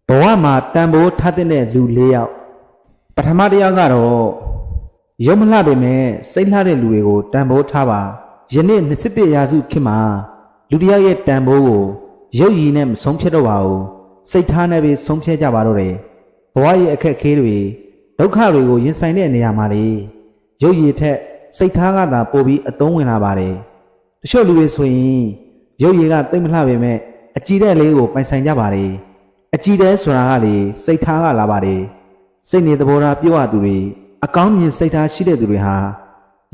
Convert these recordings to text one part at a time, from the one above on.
ဘဝမှာတန်ဖိုးထားတဲ့လူ၄ယောက်ပထမတစ်ယောက်ကတော့ရုပ်မလှပေမဲ့စိတ်လှတဲ့လူတွေကိုတန်ဖိုးထားပါယနေ့21ရာစုခေတ်မှာလူတစ်ယောက်ရဲ့တန်ဖိုးကိုရုပ်ရည်နဲ့မဆုံးဖြတ်တော့ပါဘူးစိတ်ထားနဲ့ပဲဆုံးဖြတ်ကြပါတော့တယ်ဘဝရဲ့အခက်အခဲတွေဒုက္ခတွေကိုရင်ဆိုင်တဲ့နေရာမှာလေရုပ်ရည်ထက်စိတ်ထားကသာပိုပြီးအသုံးဝင်လာပါတယ်တချို့လူတွေဆိုရင်ရုပ်ရည်ကသိမ့်မလှပေမဲ့အကြည်တဲ့လေးကိုပိုင်ဆိုင်ကြပါတယ်အကြည်တဲ့ဆိုတာကလေစိတ်ထားကလာပါတယ်စိတ်နေသဘောထားပြောရသူတွေအကောင်းမြင်စိတ်ထားရှိတဲ့သူတွေဟာ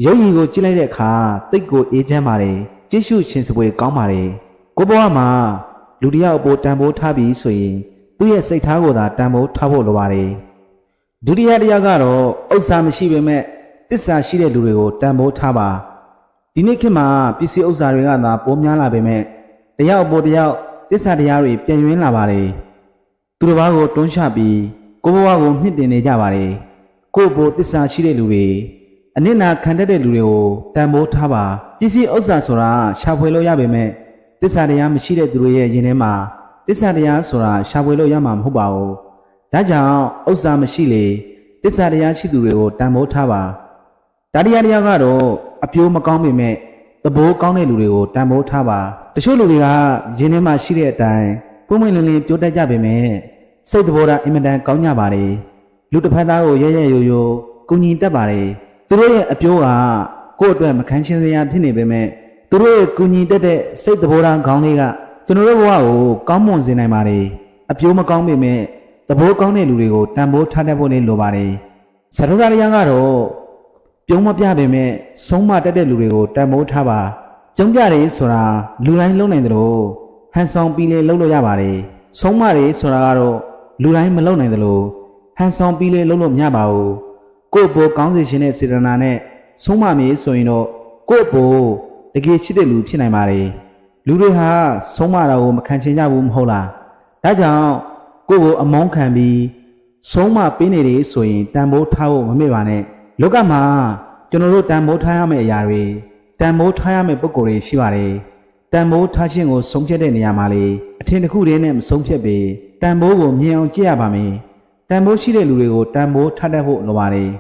ရုပ်ရည်ကိုကြည့်လိုက်တဲ့အခါတိတ်ကိုအေးချမ်းပါတယ်ကြည့်ရှုရှင်စပွဲကောင်းပါတယ်ကိုဘဝမှာလူတစ်ယောက်အပေါ်တန်ဖိုးထားပြီးဆိုရင်သူ့ရဲ့စိတ်ထားကိုသာတန်ဖိုးထားဖို့လိုပါတယ်ဒုတိယတစ်ယောက်ကတော့ဥစ္စာမရှိပေမဲ့တစ္ဆာရှိတဲ့လူတွေကိုတန်ဖိုးထားပါဒီနေ့ခေတ်မှာပစ္စည်းဥစ္စာတွေကသာပိုများလာပေမဲ့တစ်ယောက်အပေါ်တစ်ယောက်တစ္ဆာတရားတွေပြန်ရင်းလာပါတယ်သူတစ်ပါးကိုတွန်းချပြီးကိုဘဝကိုမြင့်တင်နေကြပါတယ်ကိုယ့်ဘို့တစ္ဆာရှိတဲ့လူတွေအနစ်နာခံတတ်တဲ့လူတွေကိုတန်ဖိုးထားပါပစ္စည်းဥစ္စာဆိုတာရှာဖွေလို့ရပေမဲ့တစ္ဆာတရားမရှိတဲ့သူတွေရဲ့ရင်ထဲမှာတစ္ဆာတရားဆိုတာရှာဖွေလို့ရမှာမဟုတ်ပါဘူးဒါကြောင့်ဥစ္စာမရှိလေတစ္ဆာတရားရှိသူတွေကိုတန်ဖိုးထားပါတရားတရားကတော့အပြိုးမကောင်းပေမဲ့သဘောကောင်းတဲ့လူတွေကိုတန်ဖိုးထားပါတချို့လူတွေကရင်ထဲမှာရှိတဲ့အတိုင်းပွင့်ပွင့်လင်းလင်းပြောတတ်ကြပေမဲ့စိတ်သဘောထားအင်မတန်ကောင်းကြပါတယ်လူတစ်ဖက်သားကိုရဲရဲရိုးရိုးကူညီတတ်ပါတယ်သူတို့ရဲ့အပြိုးကကိုယ့်အတွက်မခံချင်စရာဖြစ်နေပေမဲ့သူတို့ရဲ့ကူညီတတ်တဲ့စိတ်သဘောထားကောင်းလေးကကျွန်တော်တို့ဘဝကိုကောင်းမွန်စေနိုင်ပါတယ်အပြိုးမကောင်းပေမဲ့သဘောကောင်းတဲ့လူတွေကိုတန်ဖိုးထားတတ်ဖို့လည်းလိုပါတယ်စရုပ်တရားကတော့ပြုံးမပြပေမဲ့ဆုံးမတတ်တဲ့လူတွေကိုတန်ဖိုးထားပါကျုံးကြတယ်ဆိုတာလူတိုင်းလုံးနိုင်တယ်လို့ဟန်ဆောင်ပြီးလေလုံးလို့ရပါတယ်ဆုံးမတယ်ဆိုတာကတော့လူတိုင်းမလုံးနိုင်တယ်လို့ဟန်ဆောင်ပြီးလေလုံးလို့မရပါဘူးကိုယ့်ဘိုးကောင်းစီခြင်းတဲ့စေတနာနဲ့ဆုံးမမြေဆိုရင်တော့ကိုယ့်ဘိုးတကယ်ရှိတဲ့လူဖြစ်နိုင်ပါတယ်လူတွေဟာဆုံးမတာကိုမခံချင်ကြဘူးမဟုတ်လားဒါကြောင့်ကိုယ့်ကိုအမုန်းခံပြီးဆုံးမပေးနေတယ်ဆိုရင်တန်ဖိုးထားဖို့မမေ့ပါနဲ့လောကမှာကျွန်တော်တို့တန်ဖိုးထားရမယ့်အရာတွေတန်ဖိုးထားရမယ့်ပုံကိုယ်တွေရှိပါတယ်တန်ဖိုးထားခြင်းကိုဆုံးဖြတ်တဲ့နေရာမှာလေအထင်တစ်ခုတည်းနဲ့မဆုံးဖြတ်ပေတန်ဖိုးကိုမြင်အောင်ကြည့်ရပါမယ်တန်ဖိုးရှိတဲ့လူတွေကိုတန်ဖိုးထားတတ်ဖို့လိုပါတယ်